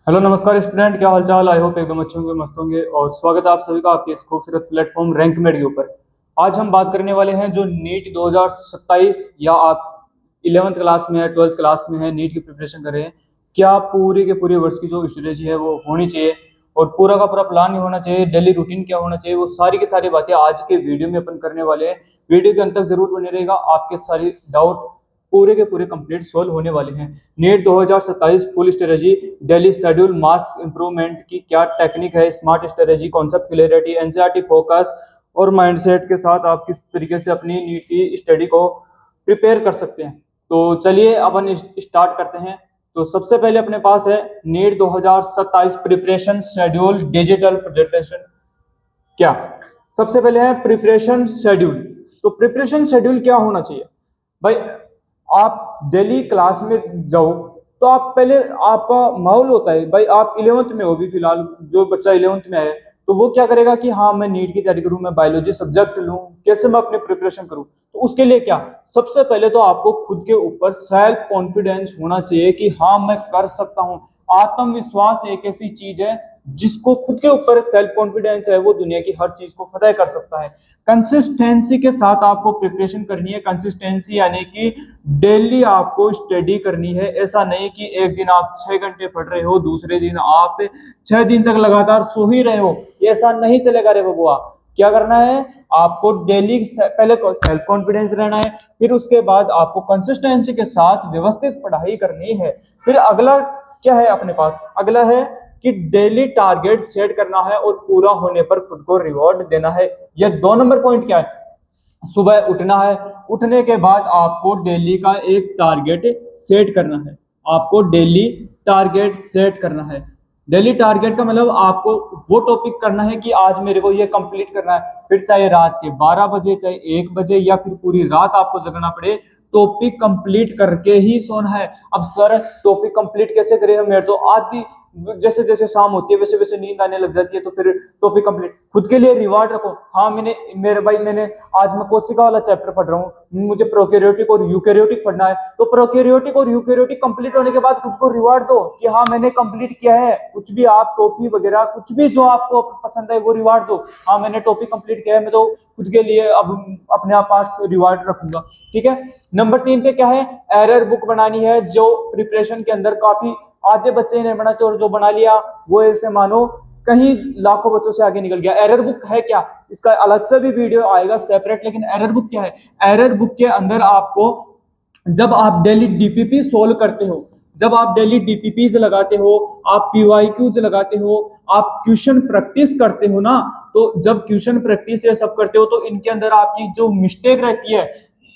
Hello नमस्कार student, क्या हालचाल। आई होप एकदम अच्छे होंगे, मस्त होंगे। और स्वागत है आप सभी का आपके इस खूबसूरत प्लेटफॉर्म रैंकमेट के ऊपर। आज हम बात करने वाले हैं जो नीट 2027 या आप 11th क्लास में है, 12th क्लास में है, नीट की प्रिपरेशन कर रहे हैं। क्या पूरे के पूरे वर्ष की जो स्ट्रेटेजी है वो होनी चाहिए और पूरा का पूरा प्लान भी होना चाहिए, डेली रूटीन क्या होना चाहिए, वो सारी की सारी बातें आज के वीडियो में अपन करने वाले हैं। वीडियो के अंत तक जरूर बने रहेगा, आपके सारी डाउट पूरे के पूरे कंप्लीट सोल्व होने वाले हैं। NEET 2027 full strategy, daily schedule, marks improvement की क्या टेक्निक है, smart strategy, concept clarity, NCERT focus और माइंडसेट के साथ आप किस तरीके से अपनी नीट की स्टडी को प्रिपेयर कर सकते हैं। तो चलिए अपन स्टार्ट करते हैं। तो सबसे पहले अपने पास है NEET 2027 preparation schedule digital presentation. क्या सबसे पहले है प्रिपरेशन शेड्यूल। तो प्रिपरेशन शेड्यूल क्या होना चाहिए भाई। आप डेली क्लास में जाओ तो आप पहले आपका माहौल होता है भाई, आप 11th में हो भी फिलहाल, जो बच्चा 11th में है तो वो क्या करेगा कि हाँ मैं नीट की तैयारी करूं, मैं बायोलॉजी सब्जेक्ट लूं, कैसे मैं अपनी प्रिपरेशन करूं। तो उसके लिए क्या, सबसे पहले तो आपको खुद के ऊपर सेल्फ कॉन्फिडेंस होना चाहिए कि हाँ मैं कर सकता हूं। आत्मविश्वास एक ऐसी चीज है जिसको खुद के ऊपर सेल्फ कॉन्फिडेंस है वो दुनिया की हर चीज को फतेह कर सकता है। कंसिस्टेंसी के साथ आपको प्रिपरेशन करनी है। कंसिस्टेंसी यानी कि डेली आपको स्टडी करनी है। ऐसा नहीं कि एक दिन आप 6 घंटे पढ़ रहे हो, दूसरे दिन आप 6 दिन तक लगातार सो ही रहे हो, ऐसा नहीं चलेगा रे बबुआ। क्या करना है, आपको डेली पहले सेल्फ कॉन्फिडेंस रहना है, फिर उसके बाद आपको कंसिस्टेंसी के साथ व्यवस्थित पढ़ाई करनी है। फिर अगला क्या है अपने पास, अगला है कि डेली टारगेट सेट करना है और पूरा होने पर खुद को रिवॉर्ड देना है। यह 2 नंबर पॉइंट क्या है, सुबह उठना है, उठने के बाद आपको डेली का एक टारगेट सेट करना है। आपको डेली टारगेट सेट करना है। डेली टारगेट का मतलब आपको वो टॉपिक करना है कि आज मेरे को ये कंप्लीट करना है, फिर चाहे रात के 12 बजे, चाहे 1 बजे या फिर पूरी रात आपको जगना पड़े, टॉपिक कंप्लीट करके ही सोना है। अब सर टॉपिक कंप्लीट कैसे करें, मेरे तो आधी जैसे जैसे शाम होती है वैसे वैसे नींद आने लग जाती है, तो फिर टॉपिक कंप्लीट। खुद के लिए रिवार्ड रखो, हाँ मैंने आज मैं कोशिका वाला चैप्टर पढ़ रहा हूँ, मुझे प्रोकैरियोटिक और यूकैरियोटिक पढ़ना है, तो प्रोकैरियोटिक और यूकैरियोटिक कंप्लीट होने के बाद खुद को रिवार्ड दो कि हाँ मैंने कंप्लीट किया है। कुछ भी आप टॉपिक वगैरह कुछ भी जो आपको पसंद है वो रिवार्ड दो, हाँ मैंने टॉपिक कंप्लीट किया है, मैं तो खुद के लिए अब अपने आप पास रिवार्ड रखूंगा। ठीक है। नंबर 3 पे क्या है, एरर बुक बनानी है। जो प्रिपरेशन के अंदर काफी आधे बच्चे नहीं बनाते और जो बना लिया वो ऐसे मानो कहीं लाखों बच्चों से आगे निकल गया। एरर बुक है क्या, इसका अलग से भी वीडियो आएगा सेपरेट। लेकिन एरर बुक क्या है, एरर बुक के अंदर आपको जब आप डेली डीपीपी सोल्व करते हो, जब आप डेली डीपीपीज लगाते हो, आप पीवाईक्यूज लगाते हो, आप क्वेश्चन प्रैक्टिस करते हो ना, तो जब क्वेश्चन प्रैक्टिस ये सब करते हो तो इनके अंदर आपकी जो मिस्टेक रहती है,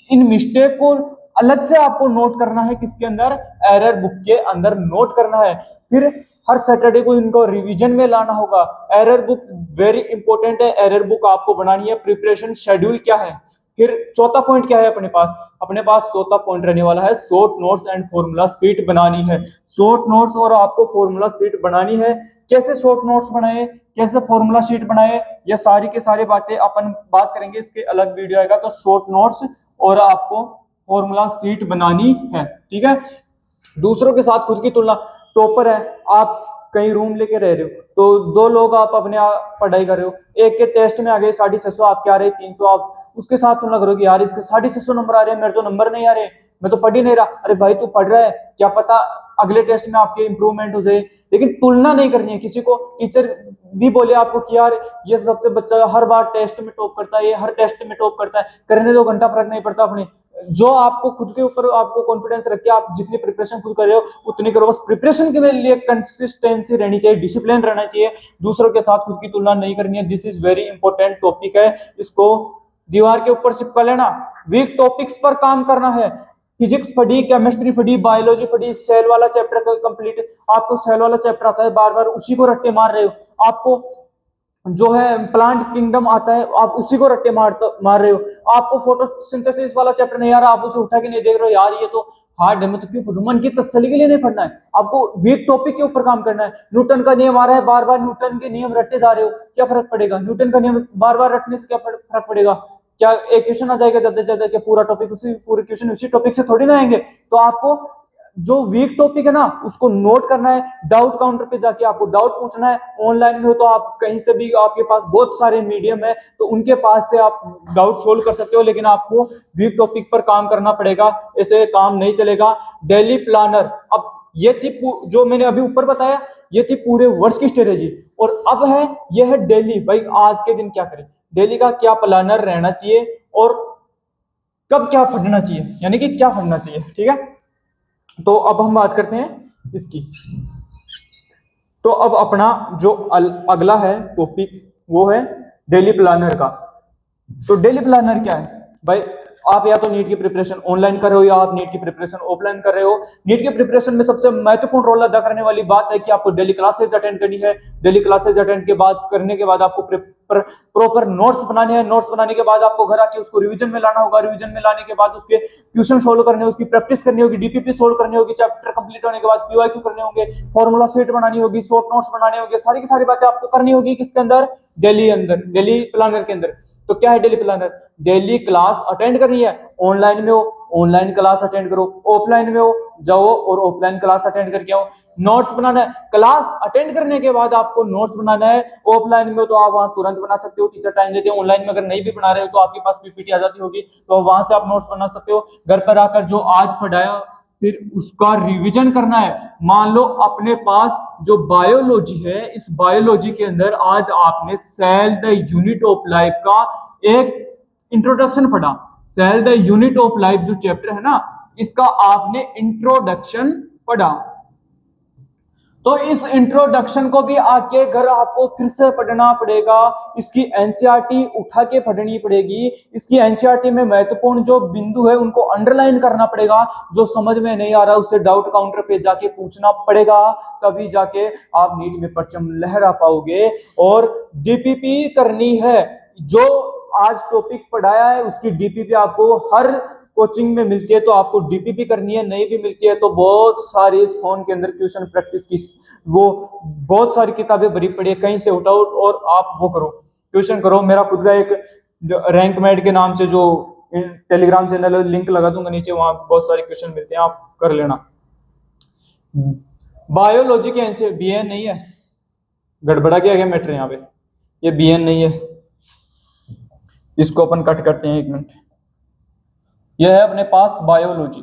इन मिस्टेक को अलग से आपको नोट करना है। किसके अंदर, एरर बुक के अंदर नोट करना है। फिर हर सैटरडे को इनको रिवीजन में लाना होगा। एरर बुक वेरी इंपॉर्टेंट है, एरर बुक आपको बनानी है। प्रिपरेशन शेड्यूल क्या है, फिर चौथा पॉइंट क्या है अपने पास चौथा पॉइंट रहने वाला है short notes and formula sheet बनानी है। शॉर्ट नोट्स और आपको फॉर्मूला शीट बनानी है। कैसे शॉर्ट नोट्स बनाए, कैसे फॉर्मूला शीट बनाए, ये सारी की सारी बातें अपन बात करेंगे, इसके अलग वीडियो आएगा। तो शॉर्ट नोट्स और आपको फॉर्मूला शीट बनानी है। ठीक है। दूसरों के साथ खुद की तुलना, टॉपर है आप, कहीं रूम लेके रह रहे हो तो दो लोग आप अपने आप पढ़ाई कर रहे हो, एक के टेस्ट में आ गए 650, आपके आ रहे 300, आप उसके साथ तुलना करोगे, यार इसके 650 नंबर आ रहे हैं, मेरे तो नंबर नहीं आ रहे, मैं तो पढ़ ही नहीं रहा। अरे भाई तू पढ़ रहा है, क्या पता अगले टेस्ट में आपके इंप्रूवमेंट हो जाए। लेकिन तुलना नहीं करनी है किसी को। टीचर भी बोले आपको कि यार ये सबसे बच्चा हर बार टेस्ट में टॉप करता है, ये हर टेस्ट में टॉप करता है, करने 2 घंटा फर्क नहीं पड़ता। अपने जो आपको खुद के ऊपर आपको कॉन्फिडेंस रख के आप जितनी प्रिपरेशन खुद कर रहे हो उतनी करो। बस प्रिपरेशन के लिए कंसिस्टेंसी रहनी चाहिए, डिसिप्लिन रहना चाहिए, दूसरों के साथ खुद की तुलना नहीं करनी है। This is very important topic है, इसको दीवार के ऊपर चिपका लेना। वीक टॉपिक्स पर काम करना है। फिजिक्स पढ़ी, केमिस्ट्री पढ़ी, बायोलॉजी पढ़ी, सेल वाला चैप्टर कंप्लीट, आपको सेल वाला चैप्टर आता है, बार बार उसी को रट्टे मार रहे हो। आपको जो है प्लांट किंगडम आता है, आप उसी को रट्टे मार रहे हो। आपको फोटोसिंथेसिस वाला चैप्टर नहीं आ रहा, आप उसे उठा के नहीं देख रहे हो, यार ये तो हार्ड है, मैं तो क्यों पढ़ूं। मन की तसल्ली के लिए नहीं पढ़ना है, आपको वीक टॉपिक के ऊपर काम करना है। न्यूटन का नियम आ रहा है, बार बार न्यूटन के नियम रटते जा रहे हो, क्या फर्क पड़ेगा। न्यूटन का नियम बार बार रटने से क्या फर्क पड़ेगा। क्या एक क्वेश्चन आ जाएगा ज्यादा से ज्यादा, क्या पूरा टॉपिक उसी पूरे क्वेश्चन उसी टॉपिक से थोड़ी ना आएंगे। तो आपको जो वीक टॉपिक है ना उसको नोट करना है, डाउट काउंटर पे जाके आपको डाउट पूछना है। ऑनलाइन में हो तो आप कहीं से भी, आपके पास बहुत सारे मीडियम है तो उनके पास से आप डाउट सोल्व कर सकते हो, लेकिन आपको वीक टॉपिक पर काम करना पड़ेगा, ऐसे काम नहीं चलेगा। डेली प्लानर, अब ये थी जो मैंने अभी ऊपर बताया, ये थी पूरे वर्ष की स्ट्रेटेजी। और अब है, ये है डेली, भाई आज के दिन क्या करें, डेली का क्या प्लानर रहना चाहिए और कब क्या पढ़ना चाहिए, यानी कि क्या पढ़ना चाहिए, ठीक है। तो अब हम बात करते हैं इसकी। तो अब अपना जो अगला है टॉपिक वो है डेली प्लानर का। तो डेली प्लानर क्या है भाई, आप या तो नीट की प्रिपरेशन ऑनलाइन कर रहे हो या आप नीट की प्रिपरेशन ऑफलाइन कर रहे हो। नीट की प्रिपरेशन में सबसे महत्वपूर्ण रोल अदा करने वाली बात है कि आपको डेली क्लासेज अटेंड करनी है। डेली क्लासेज अटेंड के बाद करने के बाद आपको प्रॉपर नोट्स बनाने हैं। नोट्स बनाने के बाद आपको घर आके उसको रिवीजन में लाना होगा। रिवीजन में लाने के बाद उसके क्वेश्चन सोल्व करने, उसकी प्रैक्टिस करनी होगी, डीपीपी सोल्व करनी होगी, चैप्टर कंप्लीट होने के बाद पीवाईक्यू करने होंगे, फॉर्मूला शीट बनानी होगी, शॉर्ट नोट्स बनाने होंगे, सारी की सारी बातें आपको करनी होगी किसके अंदर, डेली प्लानर के अंदर। तो क्या है daily planner, daily class attend करनी है। ऑनलाइन में हो ऑनलाइन क्लास अटेंड करो, ऑफलाइन में हो जाओ और ऑफलाइन क्लास अटेंड करके आओ। नोट्स बनाना है, क्लास अटेंड करने के बाद आपको नोट्स बनाना है। ऑफलाइन में तो आप वहां तुरंत बना सकते हो, टीचर टाइम देते हैं। ऑनलाइन में अगर नहीं भी बना रहे हो तो आपके पास पीपीटी आ जाती होगी, तो वहां से आप नोट्स बना सकते हो। घर पर आकर जो आज पढ़ाया फिर उसका रिवीजन करना है। मान लो अपने पास जो बायोलॉजी है, इस बायोलॉजी के अंदर आज आपने cell the unit of life का एक इंट्रोडक्शन पढ़ा। Cell the unit of life जो चैप्टर है ना, इसका आपने इंट्रोडक्शन पढ़ा। तो इस इंट्रोडक्शन को भी आके घर आपको फिर से पढ़ना पड़ेगा। इसकी एनसीईआरटी उठा के पढ़नी पड़ेगी। इसकी एनसीईआरटी में महत्वपूर्ण जो बिंदु है उनको अंडरलाइन करना पड़ेगा। जो समझ में नहीं आ रहा उससे डाउट काउंटर पे जाके पूछना पड़ेगा, तभी जाके आप नीट में परचम लहरा पाओगे। और डीपीपी करनी है, जो आज टॉपिक पढ़ाया है उसकी डीपीपी आपको हर कोचिंग में मिलती है, तो आपको डीपीपी करनी है। नहीं भी मिलती है तो बहुत सारी इस फोन के अंदर ट्यूशन प्रैक्टिस की वो बहुत सारी किताबें भरी पड़ी है, कहीं से उठाओ और आप वो करो, ट्यूशन करो। मेरा खुद का एक रैंक मैड के नाम से जो टेलीग्राम चैनल है, लिंक लगा दूंगा नीचे, वहां बहुत सारे क्वेश्चन मिलते हैं, आप कर लेना। बायोलॉजी के आंसर बीएन नहीं है, गड़बड़ा गया मैटर यहाँ पे, ये बीएन नहीं है, इसको अपन कट करते हैं, एक मिनट। यह है अपने पास बायोलॉजी।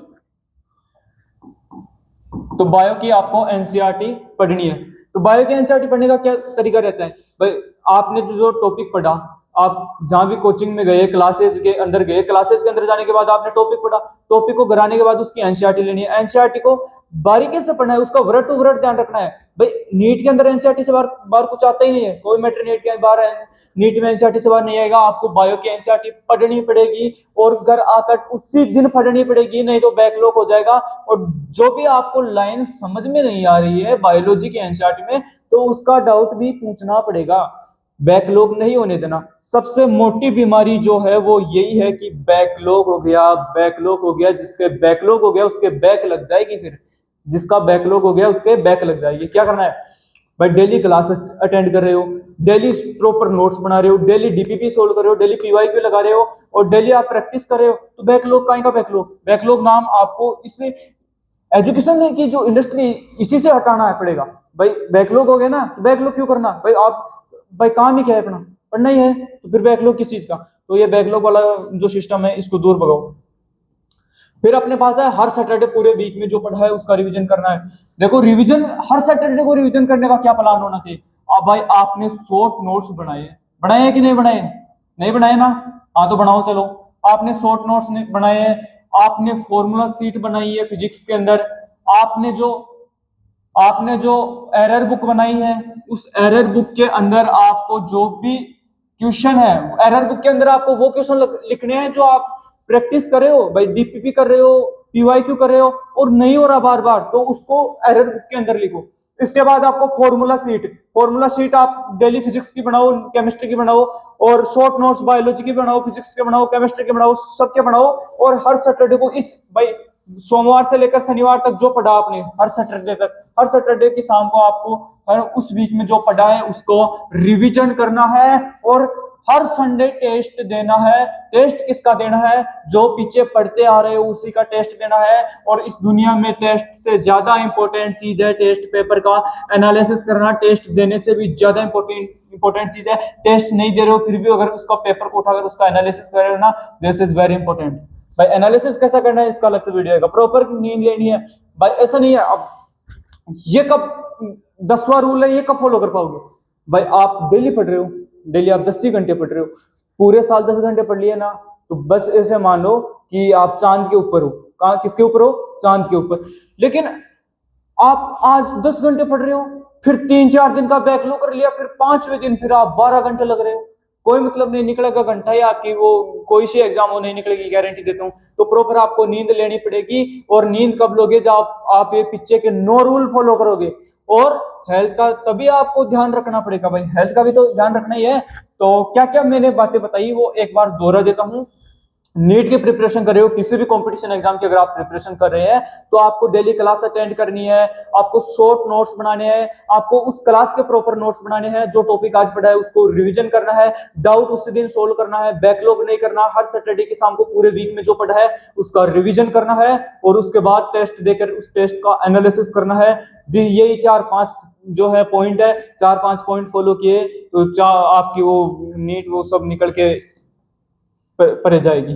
तो बायो की आपको एनसीईआरटी पढ़नी है। तो बायो की एनसीईआरटी पढ़ने का क्या तरीका रहता है भाई, आपने जो टॉपिक पढ़ा, आप जहां भी कोचिंग में गए, क्लासेस के अंदर गए, क्लासेस के अंदर जाने के बाद आपने टॉपिक पढ़ा, टॉपिक को कराने के बाद उसकी एनसीईआरटी लेनी है। एनसीईआरटी को बारीकी से पढ़ना है, उसका वर्ड टू वर्ड ध्यान रखना है। भाई नीट के अंदर एनसीईआरटी से बाहर कुछ आता ही नहीं है, कोई मैटर नीट के बाहर है, नीट में एनसीईआरटी से बाहर नहीं आएगा। आपको बायो की एनसीईआरटी पढ़नी पड़ेगी और घर आकर उसी दिन पढ़नी पड़ेगी, नहीं तो बैकलॉग हो जाएगा। और जो भी आपको लाइन समझ में नहीं आ रही है बायोलॉजी की एनसीईआरटी में, तो उसका डाउट भी पूछना पड़ेगा, बैकलॉग नहीं होने देना। सबसे मोटी बीमारी जो है वो यही है कि बैकलॉग हो गया, बैकलॉग हो गया। जिसके बैकलॉग हो गया उसके बैक लग जाएगी, फिर जिसका बैकलॉग हो गया उसके बैक लग जाएगी। क्या करना है भाई, डेली क्लास अटेंड कर रहे हो, डेली प्रॉपर नोट्स बना रहे हो, डेली डीपीपी सोल्व कर रहे हो, डेली पीवाईक्यू लगा रहे हो और डेली आप प्रैक्टिस कर रहे हो, तो बैकलॉग काहे का बैकलॉग, बैकलॉग नाम आपको इससे एजुकेशन की जो इंडस्ट्री इसी से हटाना पड़ेगा। भाई बैकलॉग हो गया ना, बैकलॉग क्यों करना भाई, आप भाई काम ही क्या है, अपना पढ़ना ही है, तो फिर बैकलॉग किस चीज का। तो ये बैकलॉग वाला जो सिस्टम है इसको दूर भगाओ। फिर अपने पास है हर सैटरडे पूरे वीक में जो पढ़ा है उसका रिवीजन करना है। देखो रिवीजन, हर सैटरडे को रिवीजन करने का क्या प्लान होना चाहिए। अब भाई आपने शॉर्ट नोट्स बनाए हैं कि नहीं बनाए, नहीं बनाए ना, हाँ तो बनाओ चलो। आपने शॉर्ट नोट्स बनाए हैं, आपने फॉर्मूला शीट बनाई है फिजिक्स के अंदर, आपने जो एरर बुक बनाई है, उस एरर बुक के अंदर आपको जो भी क्वेश्चन है, एरर बुक के अंदर आपको वो क्वेश्चन लिखने हैं जो आप प्रैक्टिस कर रहे हो, भाई डीपीपी कर रहे हो, पीवाईक्यू कर रहे हो और नहीं हो रहा बार बार, तो उसको एरर बुक के अंदर लिखो। इसके बाद आपको फॉर्मूला शीट आप डेली फिजिक्स की बनाओ, केमिस्ट्री की बनाओ और शॉर्ट नोट्स बायोलॉजी की बनाओ, फिजिक्स के बनाओ, केमिस्ट्री के बनाओ, सबके बनाओ। और हर सैटरडे को इस भाई सोमवार से लेकर शनिवार तक जो पढ़ा आपने, हर सैटरडे तक, हर सैटरडे की शाम को आपको हर उस वीक में जो पढ़ा है उसको रिवीजन करना है। और हर संडे टेस्ट देना है। टेस्ट किसका देना है? जो पीछे पढ़ते आ रहे हो उसी का टेस्ट देना है। और इस दुनिया में टेस्ट से ज्यादा इंपॉर्टेंट चीज है टेस्ट पेपर का एनालिसिस करना। टेस्ट देने से भी ज्यादा इंपॉर्टेंट चीज है। टेस्ट नहीं दे रहे हो फिर भी अगर उसका पेपर को उठाकर उसका एनालिसिस कर रहे हो ना, दिस इज वेरी इंपॉर्टेंट। भाई एनालिसिस कैसा करना है इसका अलग से वीडियो है। प्रॉपर नींद लेनी है भाई, ऐसा नहीं है अब ये कब 10वां रूल है ये कब फॉलो कर पाओगे भाई? आप डेली पढ़ रहे हो, डेली आप 10 ही घंटे पढ़ रहे हो, पूरे साल 10 घंटे पढ़ लिए ना, तो बस ऐसे मान लो कि आप चांद के ऊपर हो। कहां, किसके ऊपर हो? चांद के ऊपर। लेकिन आप आज 10 घंटे पढ़ रहे हो, फिर 3-4 दिन का बैकलॉग कर लिया, फिर 5वें दिन फिर आप 12 घंटे लग रहे हो, कोई मतलब नहीं निकलेगा घंटा ही आपकी वो कोई सी एग्जाम हो नहीं निकलेगी, गारंटी देता हूं। तो प्रॉपर आपको नींद लेनी पड़ेगी। और नींद कब लोगे? जब आप ये पीछे के 9 रूल फॉलो करोगे। और हेल्थ का तभी आपको ध्यान रखना पड़ेगा भाई, हेल्थ का भी तो ध्यान रखना ही है। तो क्या क्या मैंने बातें बताई वो एक बार दोहरा देता हूं। नीट की प्रिपरेशन कर रहे हो, किसी भी कंपटीशन एग्जाम की अगर आप प्रिपरेशन कर रहे हैं तो आपको डेली क्लास अटेंड करनी है, आपको शॉर्ट नोट्स बनाने हैं, आपको उस क्लास के प्रॉपर नोट्स बनाने हैं, जो टॉपिक आज पढ़ा है उसको रिवीजन करना है, डाउट उसी दिन सोल्व करना है, बैकलॉग नहीं करना। हर सैटरडे की शाम को पूरे वीक में जो पढ़ा है उसका रिवीजन करना है और उसके बाद टेस्ट देकर उस टेस्ट का एनालिसिस करना है। यही 4-5 जो है पॉइंट है, 4-5 पॉइंट फॉलो किए तो आपकी वो नीट वो सब निकल के परे जाएगी।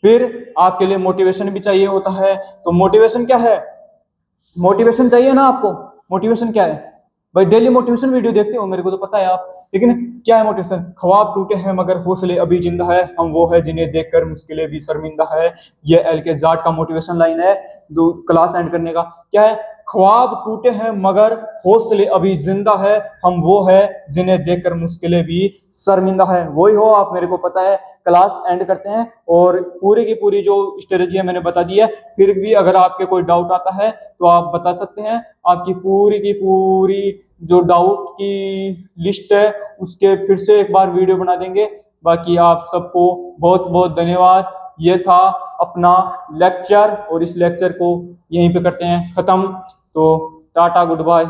फिर आपके लिए मोटिवेशन भी चाहिए होता है। तो मोटिवेशन क्या है? मोटिवेशन चाहिए ना आपको। मोटिवेशन क्या है भाई? डेली मोटिवेशन वीडियो देखते हो मेरे को तो पता है आप, लेकिन क्या है मोटिवेशन? ख्वाब टूटे हैं मगर हौसले अभी जिंदा है, हम वो है जिन्हें देखकर मुश्किलें भी शर्मिंदा है। ये एल के जाट का मोटिवेशन लाइन है जो क्लास एंड करने का। क्या है? ख्वाब टूटे हैं मगर हौसले अभी जिंदा है, हम वो है जिन्हें देखकर मुश्किलें भी शर्मिंदा है। वही हो आप, मेरे को पता है। क्लास एंड करते हैं और पूरी की पूरी जो स्ट्रेटजी है मैंने बता दी है। फिर भी अगर आपके कोई डाउट आता है तो आप बता सकते हैं। आपकी पूरी की पूरी जो डाउट की लिस्ट है उसके फिर से एक बार वीडियो बना देंगे। बाकी आप सबको बहुत बहुत धन्यवाद। ये था अपना लेक्चर और इस लेक्चर को यहीं पे करते हैं खत्म। तो टाटा, गुड बाय।